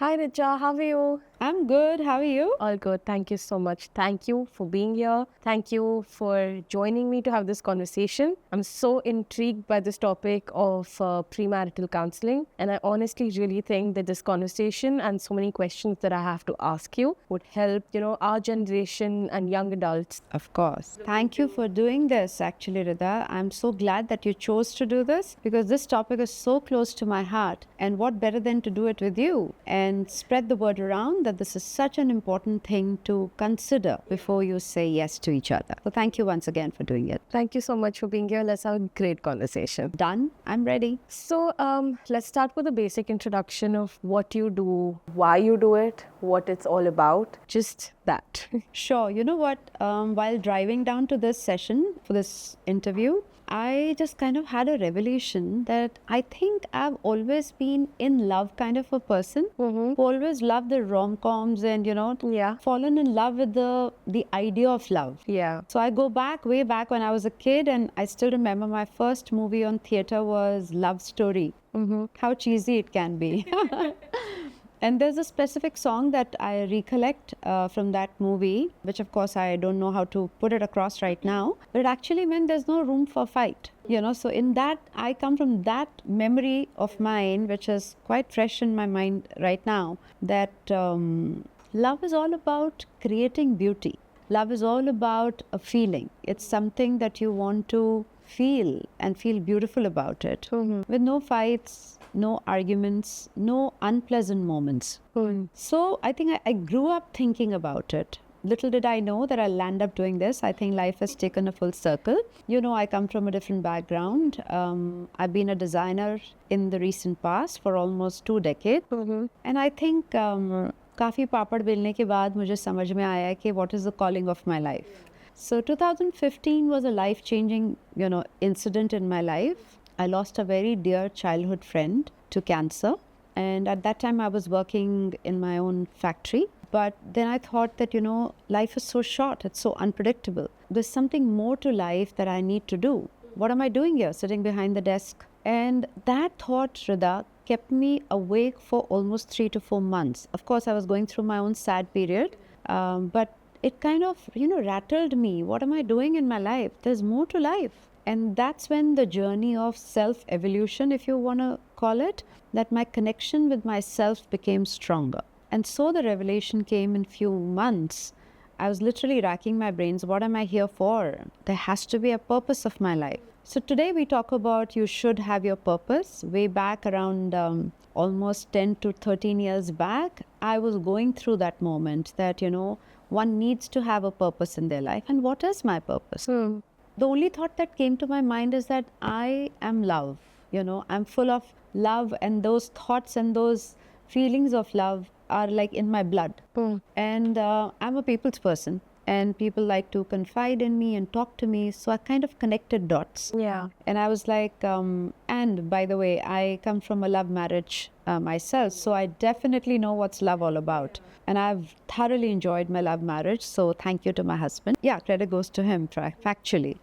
Hi Richa, how are you? I'm good. How are you? All good. Thank you so much. Thank you for being here. Thank you for joining me to have this conversation. I'm so intrigued by this topic of premarital counseling. And I honestly really think that this conversation and so many questions that I have to ask you would help, our generation and young adults. Of course. Thank you for doing this, actually, Rida. I'm so glad that you chose to do this because this topic is so close to my heart. And what better than to do it with you and spread the word around that this is such an important thing to consider before you say yes to each other. So, thank you once again for doing it. Thank you so much for being here. Let's have a great conversation. Done? I'm ready. So, let's start with a basic introduction of what you do, why you do it, what it's all about. Just that. Sure. You know what? While driving down to this session for this interview, I just kind of had a revelation that I think I've always been in love kind of a person who always loved the rom-coms and, Yeah. fallen in love with the idea of love. Yeah. So I go back, way back when I was a kid, and I still remember my first movie on theater was Love Story. How cheesy it can be. And there's a specific song that I recollect from that movie, which of course I don't know how to put it across right now, but it actually meant there's no room for fight. So in that, I come from that memory of mine, which is quite fresh in my mind right now, that love is all about creating beauty. Love is all about a feeling. It's something that you want to feel and feel beautiful about it, with no fights, no arguments, no unpleasant moments. So I think I grew up thinking about it. Little did I know that I'll land up doing this. I think life has taken a full circle. I come from a different background. I've been a designer in the recent past for almost 2 decades. And I think काफ़ी पापड़ बेलने के बाद मुझे समझ में आया कि what is the calling of my life. So 2015 was a life-changing, incident in my life. I lost a very dear childhood friend to cancer. And at that time, I was working in my own factory. But then I thought that, life is so short, it's so unpredictable. There's something more to life that I need to do. What am I doing here, sitting behind the desk? And that thought, Rida, kept me awake for almost 3 to 4 months. Of course, I was going through my own sad period. But it kind of, rattled me. What am I doing in my life? There's more to life. And that's when the journey of self-evolution, if you want to call it, that my connection with myself became stronger. And so the revelation came in few months. I was literally racking my brains. What am I here for? There has to be a purpose of my life. So today we talk about you should have your purpose. Way back around almost 10 to 13 years back, I was going through that moment that, one needs to have a purpose in their life. And what is my purpose? The only thought that came to my mind is that I am love. I'm full of love, and those thoughts and those feelings of love are like in my blood. And I'm a people's person, and people like to confide in me and talk to me. So I kind of connected dots. Yeah. And I was like, and by the way, I come from a love marriage myself. So I definitely know what's love all about. And I've thoroughly enjoyed my love marriage. So thank you to my husband. Yeah, credit goes to him, factually.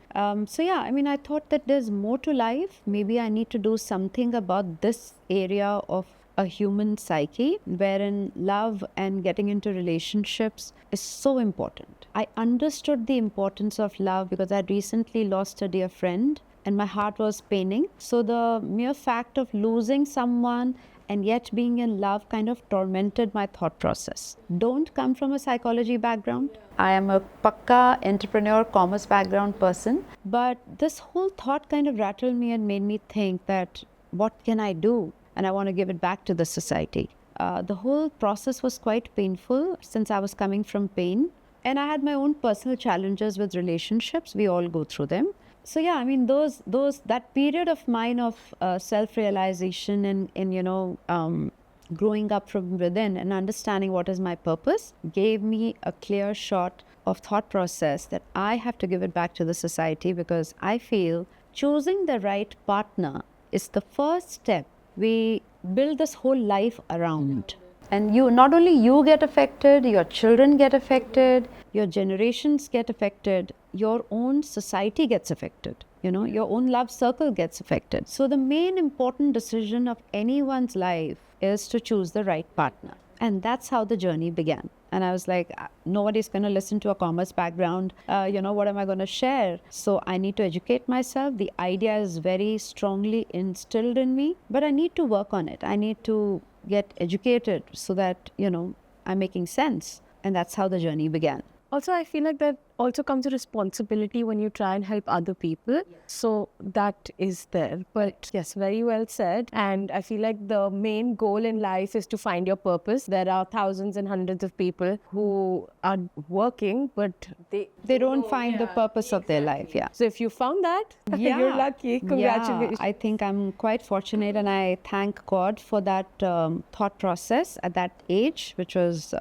So yeah, I thought that there's more to life. Maybe I need to do something about this area of a human psyche, wherein love and getting into relationships is so important. I understood the importance of love because I'd recently lost a dear friend and my heart was paining. So the mere fact of losing someone and yet being in love kind of tormented my thought process. Don't come from a psychology background. I am a pakka entrepreneur, commerce background person. But this whole thought kind of rattled me and made me think that what can I do? And I want to give it back to the society. The whole process was quite painful since I was coming from pain. And I had my own personal challenges with relationships. We all go through them. So yeah, that period of mine of self-realization and growing up from within and understanding what is my purpose gave me a clear shot of thought process that I have to give it back to the society, because I feel choosing the right partner is the first step we build this whole life around. And not only you get affected, your children get affected, your generations get affected, your own society gets affected. Your own love circle gets affected. So the main important decision of anyone's life is to choose the right partner. And that's how the journey began. And I was like, nobody's going to listen to a commerce background. What am I going to share? So I need to educate myself. The idea is very strongly instilled in me, but I need to work on it. I need to get educated so that, I'm making sense. And that's how the journey began. Also, I feel like that also comes a responsibility when you try and help other people. So that is there. But yes, very well said. And I feel like the main goal in life is to find your purpose. There are thousands and hundreds of people who are working, but they don't find the purpose of their life. Yeah. So if you found that, you're lucky. Congratulations. Yeah, I think I'm quite fortunate, and I thank God for that thought process at that age, which was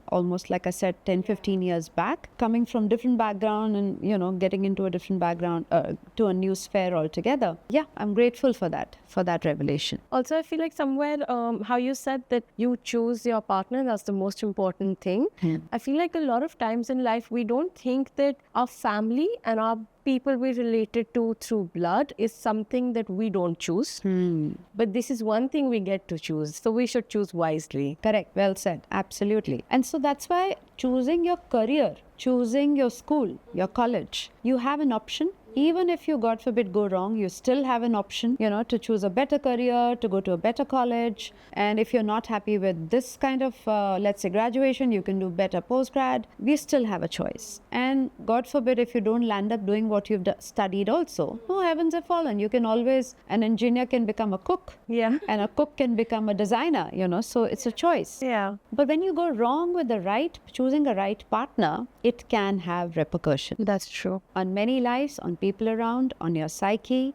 almost, like I said, 10, 15 years back, coming from different background and getting into a different background to a new sphere altogether. Yeah, I'm grateful for that revelation. Also, I feel like somewhere how you said that you choose your partner, that's the most important thing. I feel like a lot of times in life we don't think that our family and our people we related to through blood is something that we don't choose. But this is one thing we get to choose. So we should choose wisely. Correct. Well said. Absolutely. And so that's why choosing your career, choosing your school, your college, you have an option. Even if you, God forbid, go wrong, you still have an option, to choose a better career, to go to a better college. And if you're not happy with this kind of, let's say, graduation, you can do better postgrad. We still have a choice. And God forbid, if you don't land up doing what you've studied also, no heavens have fallen. You can always, an engineer can become a cook. Yeah. And a cook can become a designer, so it's a choice. Yeah. But when you go wrong with choosing a right partner, it can have repercussions. That's true. On many lives, on people around, on your psyche.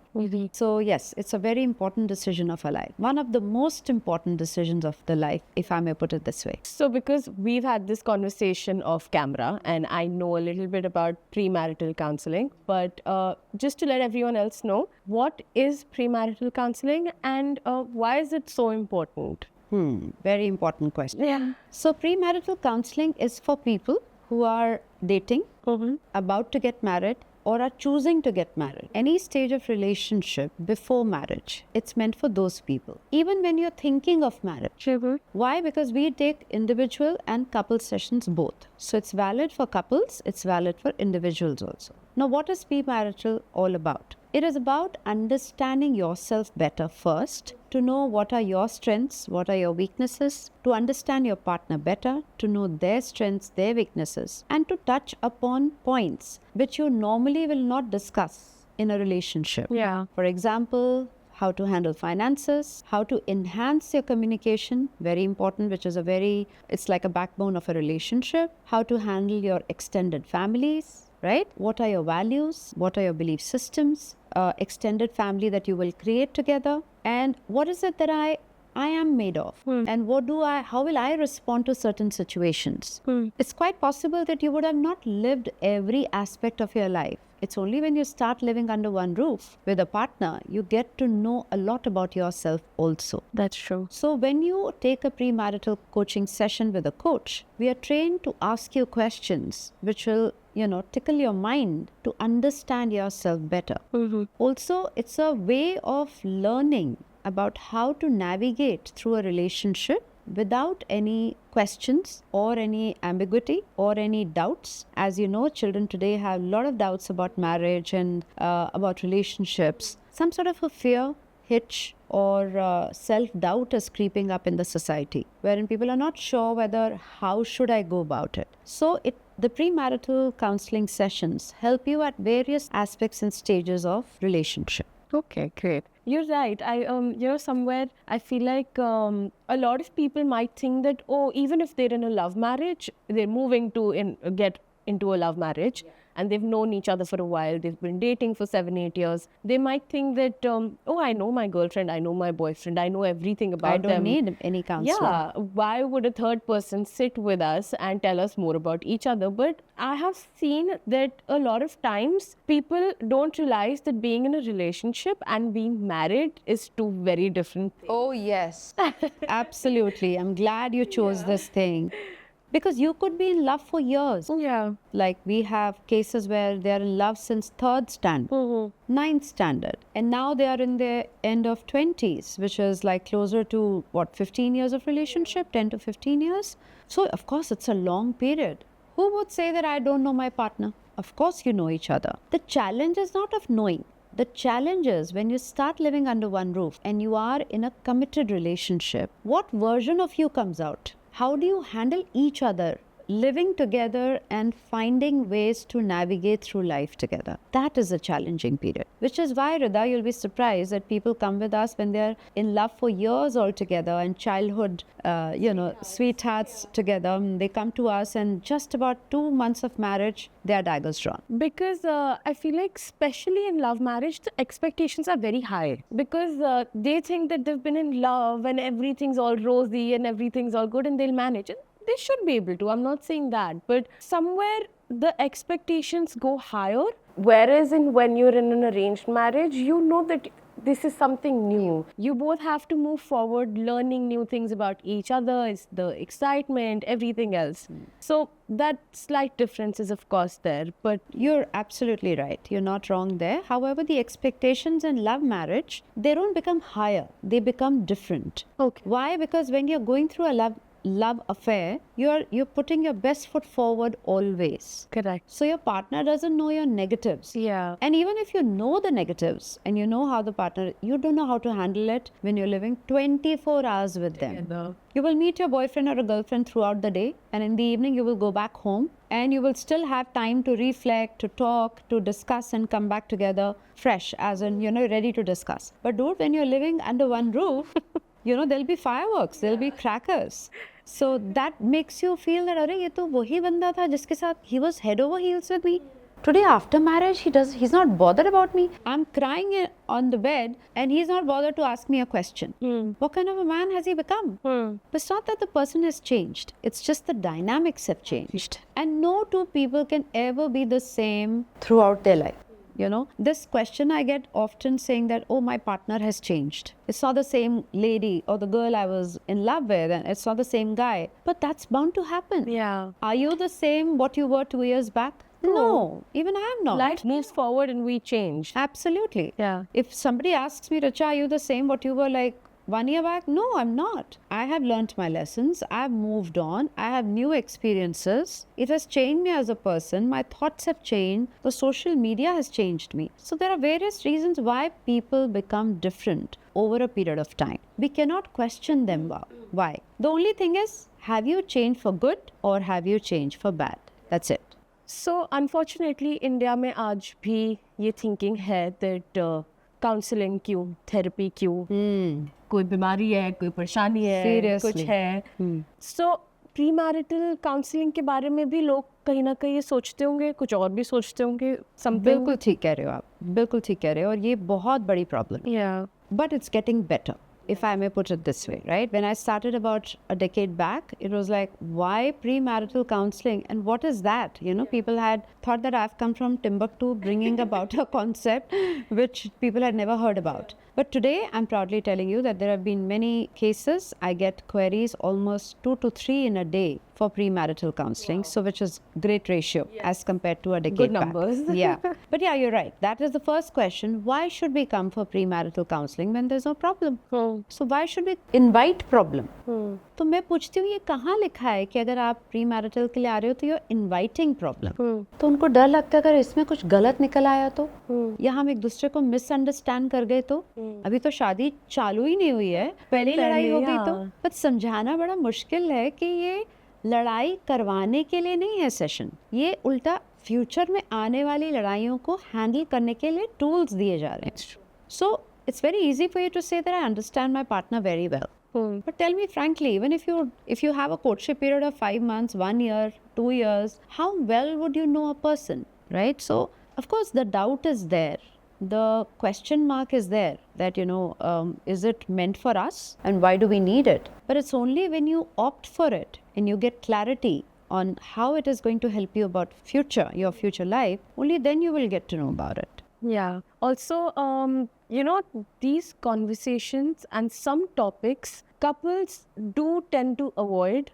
So yes, it's a very important decision of a life. One of the most important decisions of the life, if I may put it this way. So because we've had this conversation off camera and I know a little bit about premarital counseling, but just to let everyone else know, what is premarital counseling and why is it so important? Very important question. Yeah. So premarital counseling is for people who are dating, about to get married, or are choosing to get married. Any stage of relationship before marriage, it's meant for those people. Even when you're thinking of marriage. Why? Because we take individual and couple sessions both. So it's valid for couples, it's valid for individuals also. Now, what is premarital all about? It is about understanding yourself better first, to know what are your strengths, what are your weaknesses, to understand your partner better, to know their strengths, their weaknesses, and to touch upon points which you normally will not discuss in a relationship. Yeah. For example, how to handle finances, how to enhance your communication, very important, which is it's like a backbone of a relationship, how to handle your extended families, right? What are your values? What are your belief systems? Extended family that you will create together, and what is it that I am made of, and how will I respond to certain situations? It's quite possible that you would have not lived every aspect of your life. It's only when you start living under one roof with a partner, you get to know a lot about yourself also. That's true. So when you take a premarital coaching session with a coach, we are trained to ask you questions which will tickle your mind to understand yourself better. Also, it's a way of learning about how to navigate through a relationship without any questions or any ambiguity or any doubts. As you know, children today have a lot of doubts about marriage and about relationships. Some sort of a fear, hitch, or self-doubt is creeping up in the society, wherein people are not sure how should I go about it. So the premarital counseling sessions help you at various aspects and stages of relationship. Okay, great. You're right. Somewhere I feel like a lot of people might think that, even if they're in a love marriage, they're moving to get into a love marriage. And they've known each other for a while, they've been dating for 7-8 years, they might think that, I know my girlfriend, I know my boyfriend, I know everything about them. I don't need any counselor. Yeah, why would a third person sit with us and tell us more about each other? But I have seen that a lot of times people don't realize that being in a relationship and being married is two very different things. Oh, yes. Absolutely. I'm glad you chose this thing. Because you could be in love for years. Yeah. Like we have cases where they are in love since third standard, ninth standard, and now they are in their end of 20s, which is like closer to what, 15 years of relationship, 10 to 15 years. So of course it's a long period. Who would say that I don't know my partner? Of course you know each other. The challenge is not of knowing. The challenge is when you start living under one roof and you are in a committed relationship, what version of you comes out? How do you handle each other? Living together and finding ways to navigate through life together. That is a challenging period. Which is why, Rida, you'll be surprised that people come with us when they're in love for years altogether and childhood, sweethearts together. They come to us and just about 2 months of marriage, their daggers drawn. Because I feel like, especially in love marriage, the expectations are very high. Because they think that they've been in love and everything's all rosy and everything's all good and they'll manage it. They should be able to. I'm not saying that. But somewhere the expectations go higher. Whereas when you're in an arranged marriage, you know that this is something new. You both have to move forward, learning new things about each other, it's the excitement, everything else. So that slight difference is of course there. But you're absolutely right. You're not wrong there. However, the expectations in love marriage, they don't become higher. They become different. Okay. Why? Because when you're going through a love affair, you're putting your best foot forward always. Correct. So your partner doesn't know your negatives. Yeah. And even if you know the negatives and you know how the partner, you don't know how to handle it when you're living 24 hours with them. You will meet your boyfriend or a girlfriend throughout the day, and in the evening you will go back home and you will still have time to reflect, to talk, to discuss and come back together fresh, as in, ready to discuss. But dude, when you're living under one roof, there'll be fireworks, there'll be crackers. So that makes you feel that, अरे ये तो वही बंदा था जिसके साथ he was head over heels with me. Today after marriage, he's not bothered about me. I'm crying on the bed and he's not bothered to ask me a question. What kind of a man has he become? But it's not that the person has changed. It's just the dynamics have changed. And no two people can ever be the same throughout their life. This question I get often saying that, oh, my partner has changed. It's not the same lady or the girl I was in love with, and it's not the same guy. But that's bound to happen. Yeah. Are you the same what you were 2 years back? No, even I am not. Life moves forward and we change. Absolutely. Yeah. If somebody asks me, Richa, are you the same what you were like 1 year back? No, I'm not. I have learnt my lessons. I've moved on. I have new experiences. It has changed me as a person. My thoughts have changed. The social media has changed me. So there are various reasons why people become different over a period of time. We cannot question them why. The only thing is, have you changed for good or have you changed for bad? That's it. So unfortunately, India में आज भी ये thinking है that counseling क्यों, therapy क्यों, कोई बीमारी है, कोई परेशानी है, Seriously. कुछ है. So premarital counseling के बारे में भी लोग कहीं ना कहीं ये सोचते होंगे, कुछ और भी सोचते होंगे. बिल्कुल ठीक कह रहे हो आप, बिल्कुल ठीक कह रहे हो, और ये बहुत बड़ी problem. Yeah. But it's getting better, if I may put it this way, right? When I started about a decade back, it was like, why premarital counseling? And what is that? People had thought that I've come from Timbuktu bringing about a concept which people had never heard about. But today, I'm proudly telling you that there have been many cases. I get queries almost 2 to 3 in a day for premarital counseling, so which is great ratio as compared to a decade Good back. numbers. Yeah. But yeah, you're right. That is the first question. Why should we come for premarital counseling when there's no problem? So why should we invite problem? तो मैं पूछती हूँ, ये कहाँ लिखा है कि अगर आप प्री मैरिटल के लिए आ रहे हो तो you're inviting problem? तो उनको डर लगता है अगर इसमें कुछ गलत निकल आया तो, या हम एक दूसरे को मिसअंडरस्टैंड कर गए तो. अभी तो शादी चालू ही नहीं हुई है, पहले ही लड़ाई हो गई तो. पर समझाना बड़ा मुश्किल है कि ये लड़ाई करवाने के लिए नहीं है सेशन, ये उल्टा फ्यूचर में आने वाली लड़ाइयों को हैंडल करने के लिए टूल्स दिए जा रहे हैं. सो it's very easy for you to say that I understand my partner very well. But tell me frankly, even if you have a courtship period of 5 months, 1 year, 2 years, how well would you know a person, right? So of course the doubt is there. The question mark is there that, is it meant for us and why do we need it? But it's only when you opt for it and you get clarity on how it is going to help you about your future life, only then you will get to know about it. Yeah. Also, these conversations and some topics couples do tend to avoid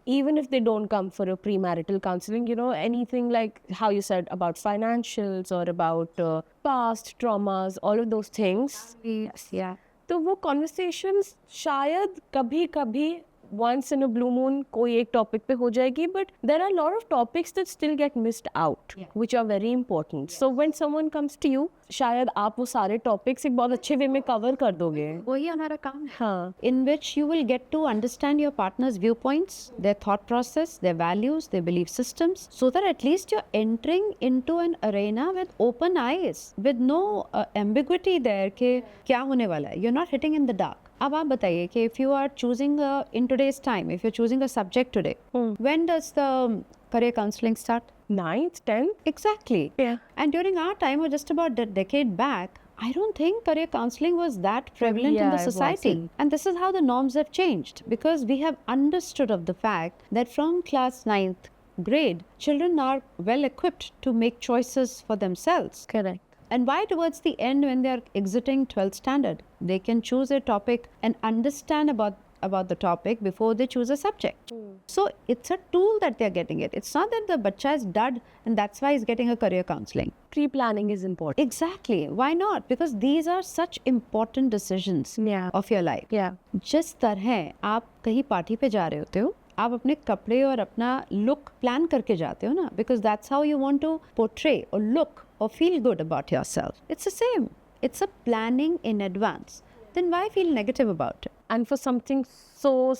even if they don't come for a premarital counseling, anything like how you said about financials or about past traumas, all of those things. Yes, yeah. तो वो conversations शायद कभी कभी once in a blue moon कोई एक topic पे हो जाएगी, but there are a lot of topics that still get missed out, which are very important. So when someone comes to you, शायद आप वो सारे topics एक बहुत अच्छे way में cover कर दोगे. वही हमारा काम है. हाँ. In which you will get to understand your partner's viewpoints, their thought process, their values, their belief systems, so that at least you're entering into an arena with open eyes, with no ambiguity there कि क्या होने वाला है. You're not hitting in the dark. अब आप बताइए कि if you are choosing in today's time, if you're choosing a subject today, when does the career counseling start? 9th, 10th? Exactly. Yeah. And during our time, or just about a decade back, I don't think career counseling was that prevalent in the Yeah, it society. wasn't. And this is how the norms have changed, because we have understood of the fact that from class 9th grade, children are well equipped to make choices for themselves. Correct. And why towards the end, when they are exiting 12th standard, they can choose a topic and understand about the topic before they choose a subject. So it's a tool that they're getting it. It's not that the bacha is dud and that's why he's getting a career counseling. Pre-planning is important. Exactly. Why not? Because these are such important decisions Yeah. of your life. Yeah. जिस तरह आप कहीं party पे जा रहे होते हो, आप अपने कपड़े और अपना लुक प्लान करके जाते हो ना, because that's how you want to portray or look or feel good about yourself. It's the same. It's a planning in advance. Then why feel negative about it? And for something so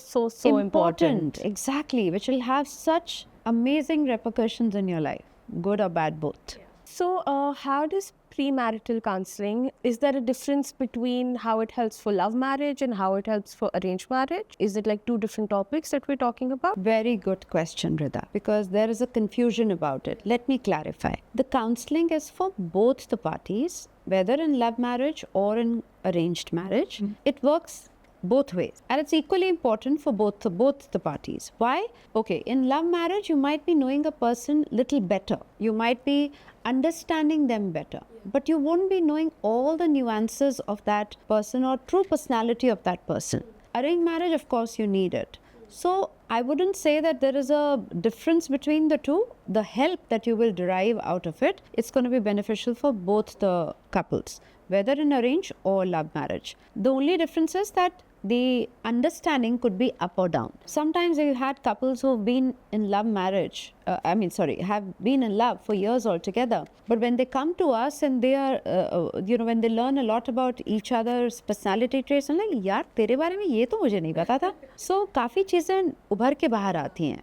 important. Exactly, which will have such amazing repercussions in your life, good or bad both. So how does premarital counseling, is there a difference between how it helps for love marriage and how it helps for arranged marriage? Is it like two different topics that we're talking about? Very good question, Rida, because there is a confusion about it. Let me clarify. The counseling is for both the parties, whether in love marriage or in arranged marriage. It works both ways, and it's equally important for both the parties. Why? Okay, in love marriage you might be knowing a person little better, you might be understanding them better, but you won't be knowing all the nuances of that person or true personality of that person. Arranged marriage, of course, you need it. So I wouldn't say that there is a difference between the two. The help that you will derive out of it, it's going to be beneficial for both the couples, whether in arranged or love marriage. The only difference is that the understanding could be up or down. Sometimes you had couples who've been in love marriage, have been in love for years altogether. But when they come to us and they are, when they learn a lot about each other's personality traits, I'm like, यार तेरे बारे में ये तो मुझे नहीं पता था. So काफ़ी चीज़ें उभर के बाहर आती हैं.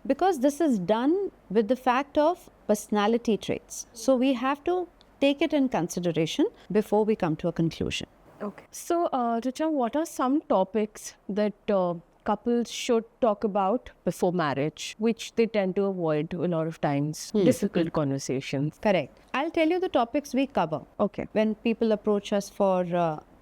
Because this is done with the fact of personality traits. So we have to take it in consideration before we come to a conclusion. Okay. So, Richa, what are some topics that couples should talk about before marriage, which they tend to avoid a lot of times? Difficult conversations. Correct. I'll tell you the topics we cover. Okay. When people approach us for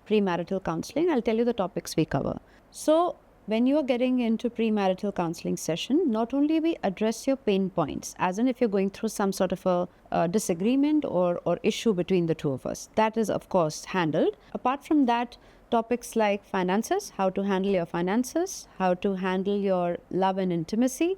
premarital counseling, I'll tell you the topics we cover. So, when you are getting into premarital counseling session, not only we address your pain points, as in if you're going through some sort of a disagreement or issue between the two of us, that is of course handled. Apart from that, topics like finances, how to handle your finances, how to handle your love and intimacy,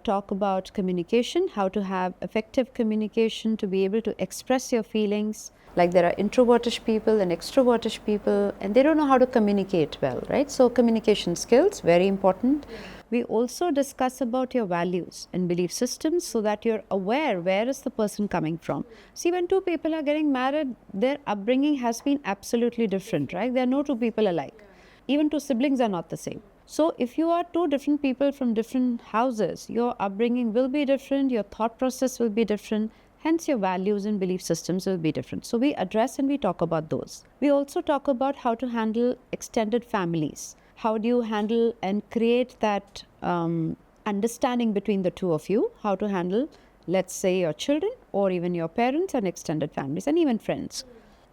talk about communication, how to have effective communication to be able to express your feelings. Like there are introvertish people and extrovertish people, and they don't know how to communicate well, right? So communication skills, very important. We also discuss about your values and belief systems so that you're aware where is the person coming from. See, when two people are getting married, their upbringing has been absolutely different, right? There are no two people alike. Even two siblings are not the same. So if you are two different people from different houses, your upbringing will be different, your thought process will be different. Hence, your values and belief systems will be different. So we address and we talk about those. We also talk about how to handle extended families. How do you handle and create that understanding between the two of you? How to handle, let's say, your children or even your parents and extended families and even friends.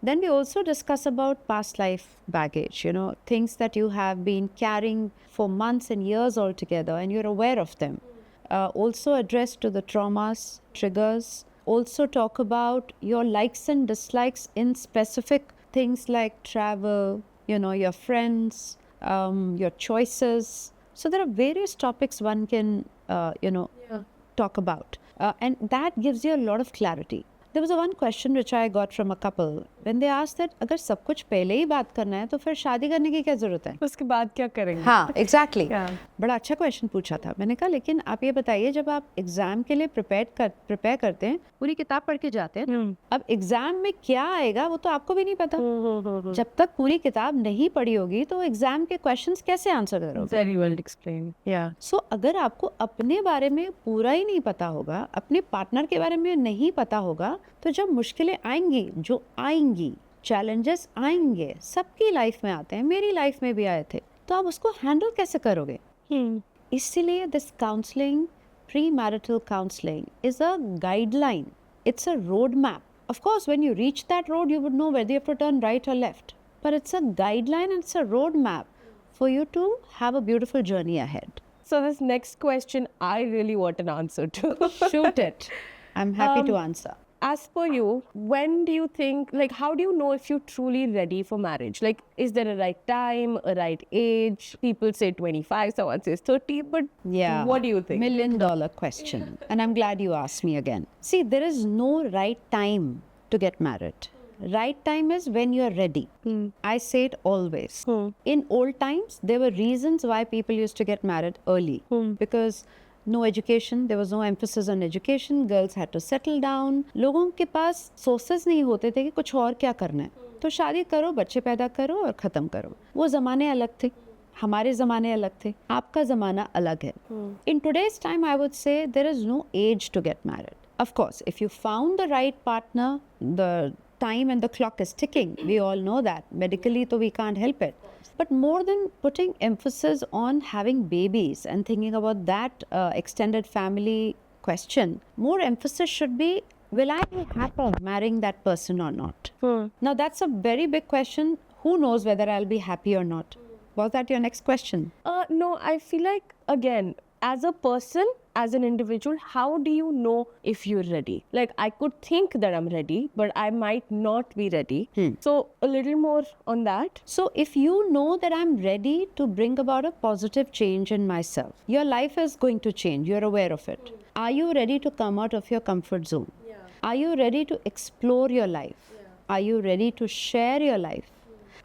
Then we also discuss about past life baggage, things that you have been carrying for months and years altogether and you're aware of them. Also addressed to the traumas, triggers. Also talk about your likes and dislikes in specific things like travel, your friends, your choices, So there are various topics one can, talk about. And that gives you a lot of clarity. There was one question which I got from a couple when they asked that अगर सब कुछ पहले ही बात करना है तो फिर शादी करने की क्या जरूरत है? उसके बाद क्या करेंगे? हाँ, एग्जैक्टली Yeah. बड़ा अच्छा क्वेश्चन पूछा था. मैंने कहा लेकिन आप ये बताइए, जब आप एग्जाम के लिए प्रिपेयर करते हैं, पूरी किताब पढ़ के जाते हैं, अब एग्जाम में क्या आएगा वो तो आपको भी नहीं पता. जब तक पूरी किताब नहीं पढ़ी होगी तो एग्जाम के क्वेश्चंस कैसे आंसर करोगे? Very well explained. Yeah. सो अगर आपको अपने बारे में पूरा ही नहीं पता होगा, अपने पार्टनर के बारे में नहीं पता होगा, तो जब मुश्किलें आएंगी, जो आएंगी, चैलेंजेस आएंगे, सबकी लाइफ में आते हैं, मेरी लाइफ में भी आए थे, तो आप उसको हैंडल कैसे करोगे? इसीलिए this counselling, pre marital counselling is a guideline, it's a road map. Of course, when you reach that road, you would know whether you have to turn right or left. But it's a guideline and it's a road map for you to have a beautiful journey ahead. So this next question, I really want an answer to. Shoot it. I'm happy to answer. As per you, when do you think, like, how do you know if you're truly ready for marriage? Like, is there a right time, a right age? People say 25, someone says 30, but Yeah. what do you think? $1 million question. And I'm glad you asked me again. See, there is no right time to get married. Right time is when you're ready. I say it always. In old times, there were reasons why people used to get married early. Because no education, there was no emphasis on education, girls had to settle down. लोगों के पास sources नहीं होते थे कि कुछ और क्या करना है, तो शादी करो, बच्चे पैदा करो और ख़त्म करो. वो ज़माने अलग थे, हमारे ज़माने अलग थे, आपका ज़माना अलग है. In today's time, I would say there is no age to get married. Of course, if you found the right partner, the time and the clock is ticking. We all know that. Medically, so we can't help it. But more than putting emphasis on having babies and thinking about that extended family question, more emphasis should be, will I be happy marrying that person or not? Now, that's a very big question. Who knows whether I'll be happy or not? Was that your next question? No, I feel like, again, as a person, as an individual, how do you know if you're ready? Like, I could think that I'm ready, but I might not be ready. So, a little more on that. So, if you know that I'm ready to bring about a positive change in myself, your life is going to change, you're aware of it. Are you ready to come out of your comfort zone? Are you ready to explore your life? Are you ready to share your life?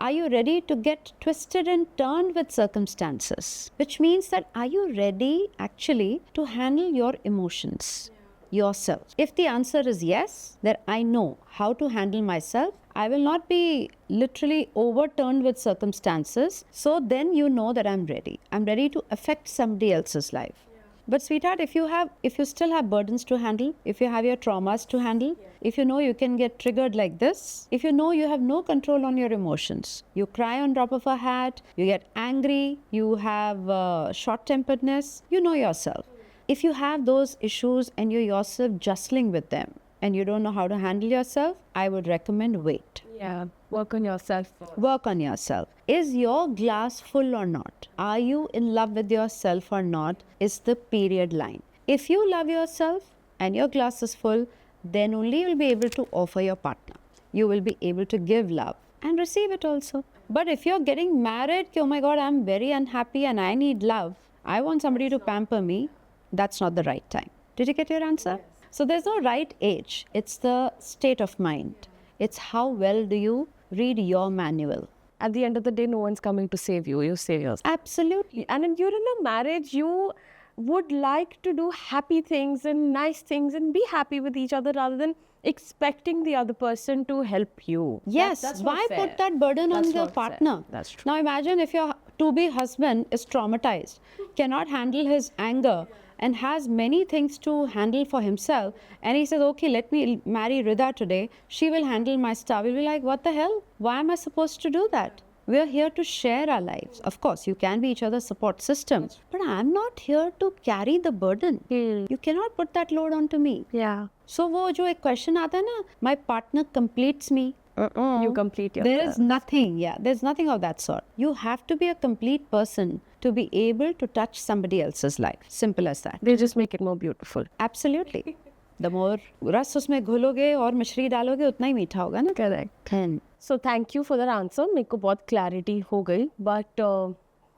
Are you ready to get twisted and turned with circumstances? Which means that are you ready actually to handle your emotions yourself? If the answer is yes, then I know how to handle myself. I will not be literally overturned with circumstances. So then you know that I'm ready. I'm ready to affect somebody else's life. But sweetheart, if you still have burdens to handle, if you have your traumas to handle, if you know you can get triggered like this, if you know you have no control on your emotions, you cry on drop of a hat, you get angry, you have short-temperedness, you know yourself. If you have those issues and you're yourself jostling with them and you don't know how to handle yourself, I would recommend wait. Yeah, work on yourself. Work on yourself. Is your glass full or not? Are you in love with yourself or not? Is the period line. If you love yourself and your glass is full, then only you'll be able to offer your partner. You will be able to give love and receive it also. But if you're getting married, oh my God, I'm very unhappy and I need love, I want somebody to pamper me, that's not the right time. Did you get your answer? Yes. So there's no right age. It's the state of mind. It's how well do you read your manual. At the end of the day, no one's coming to save you. You save yourself. Absolutely. And when you're in a marriage, you would like to do happy things and nice things and be happy with each other rather than expecting the other person to help you. Yes. That's Why not fair. put that burden That's on your not fair. partner? That's true. Now imagine if your to-be husband is traumatized, cannot handle his anger, and has many things to handle for himself, and he says, okay, let me marry Rida today, she will handle my stuff. We'll be like, what the hell? Why am I supposed to do that? We're here to share our lives. Of course, you can be each other's support system, but I'm not here to carry the burden. You cannot put that load onto me. Yeah. So वो जो एक question आता है ना, my partner completes me. You complete yourself. There is nothing, there's nothing of that sort. You have to be a complete person to be able to touch somebody else's life. Simple as that. They just make it more beautiful. Absolutely. The more रस उसमें घोलोगे और मिश्री डालोगे उतना ही मीठा होगा ना. Correct. And So thank you for that answer. मेरे को बहुत clarity हो गई. But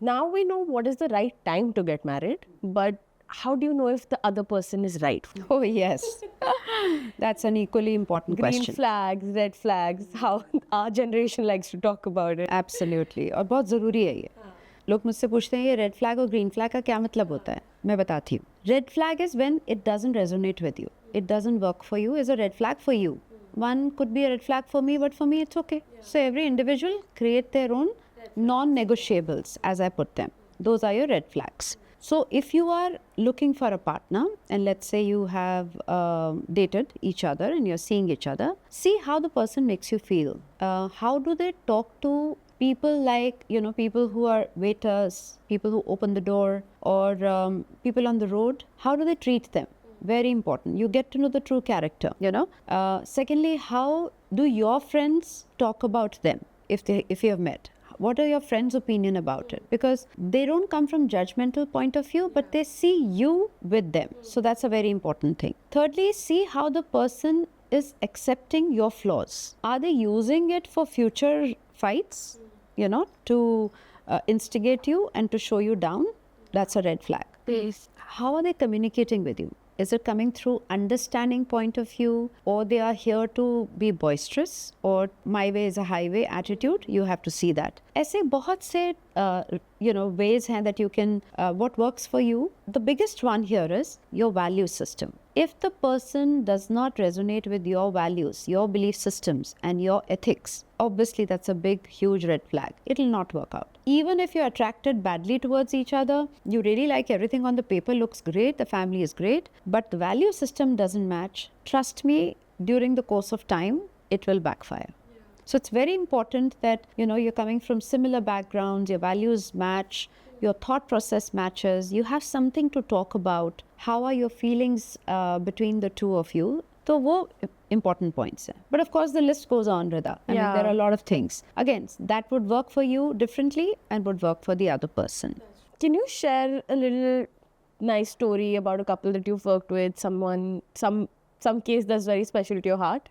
Now we know what is the right time to get married, but how do you know if the other person is right? Oh, yes. That's an equally important Green question. flags, red flags, how our generation likes to talk about it. Absolutely. और बहुत ज़रूरी है ये. लोग मुझसे पूछते हैं ये रेड फ्लैग और ग्रीन फ्लैग का क्या मतलब होता है. मैं बताती हूँ. Red flag is when it doesn't resonate with you. It doesn't work for you. Is a red flag for you. One could be a red flag for me, but for me it's okay. So every individual create their own non-negotiables, as I put them. Those are your red flags. So if you are looking for a partner, and let's say you have dated each other and you're seeing each other, see how the person makes you feel. How do they talk to people, like, you know, people who are waiters, people who open the door, or people on the road? How do they treat them? Very important. You get to know the true character, you know. Secondly, how do your friends talk about them if you have met? What are your friends' opinion about it? Because they don't come from judgmental point of view, but they see you with them. So that's a very important thing. Thirdly, see how the person is accepting your flaws. Are they using it for future fights, you know, to instigate you and to show you down? That's a red flag. Yes. How are they communicating with you? Is it coming through understanding point of view, or they are here to be boisterous, or my way is a highway attitude? You have to see that. ऐसे बहुत से ways हैं that you can, what works for you. The biggest one here is your value system. If the person does not resonate with your values, your belief systems, and your ethics, obviously that's a big, huge red flag. It will not work out. Even if you're attracted badly towards each other, you really like everything on the paper, looks great, the family is great, but the value system doesn't match. Trust me, during the course of time, it will backfire. So it's very important that, you know, you're coming from similar backgrounds, your values match, your thought process matches, you have something to talk about. How are your feelings between the two of you? So वो important points हैं. But of course the list goes on, Rida. I mean, there are a lot of things. Again, that would work for you differently and would work for the other person. Can you share a little nice story about a couple that you've worked with, someone, some case that's very special to your heart?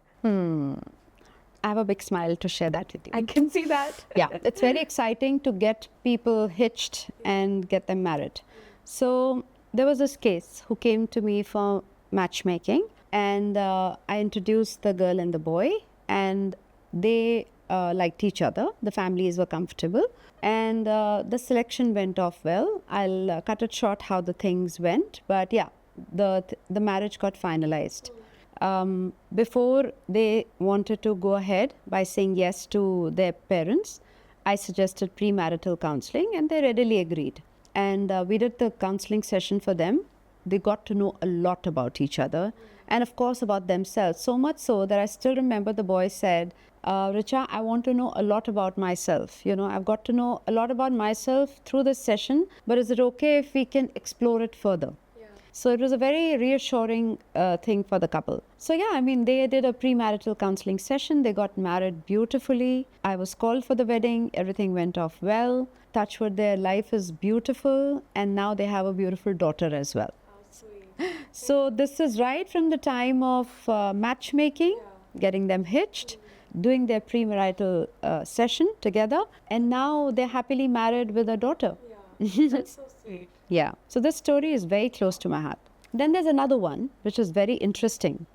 I have a big smile to share that with you. I can see that. Yeah, it's very exciting to get people hitched and get them married. So there was this case who came to me for matchmaking, and I introduced the girl and the boy, and they liked each other. The families were comfortable, and the selection went off well. I'll cut it short how the things went, but yeah, the marriage got finalized. Before they wanted to go ahead by saying yes to their parents, I suggested premarital counseling, and they readily agreed. And we did the counseling session for them. They got to know a lot about each other, and of course about themselves. So much so that I still remember the boy said, Richa, I want to know a lot about myself. You know, I've got to know a lot about myself through this session, but is it okay if we can explore it further? So it was a very reassuring thing for the couple. So yeah, I mean, they did a premarital counseling session. They got married beautifully. I was called for the wedding. Everything went off well. Touch wood, their life is beautiful. And now they have a beautiful daughter as well. So this is right from the time of matchmaking, getting them hitched, doing their premarital session together. And now they're happily married with a daughter. That's so sweet. Yeah. So this story is very close to my heart. Then there's another one, which is very interesting,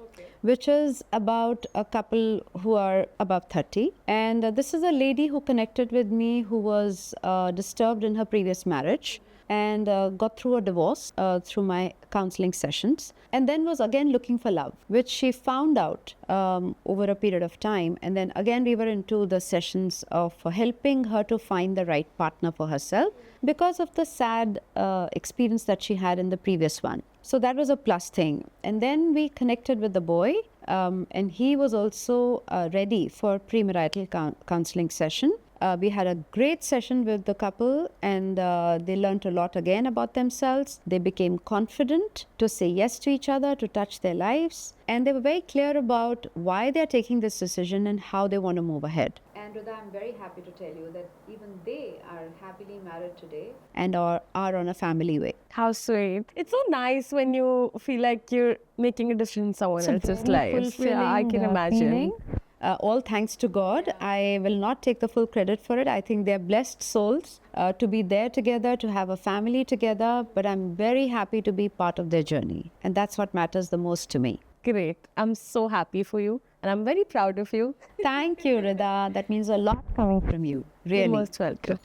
which is about a couple who are above 30. And this is a lady who connected with me who was disturbed in her previous marriage and got through a divorce through my counseling sessions, and then was again looking for love, which she found out over a period of time. And then again we were into the sessions of helping her to find the right partner for herself because of the sad experience that she had in the previous one. So that was a plus thing. And then we connected with the boy, and he was also ready for premarital counseling session. We had a great session with the couple, and they learned a lot again about themselves. They became confident to say yes to each other, to touch their lives, and they were very clear about why they're taking this decision and how they want to move ahead. And Rida, I'm very happy to tell you that even they are happily married today and are on a family way. How sweet. It's so nice when you feel like you're making a difference in someone else's life. Yeah, I can imagine. Feeling. all thanks to God. I will not take the full credit for it. I think they're blessed souls to be there together, to have a family together. But I'm very happy to be part of their journey. And that's what matters the most to me. Great. I'm so happy for you. And I'm very proud of you. Thank you, Rida. That means a lot coming from you. Really. You're most welcome.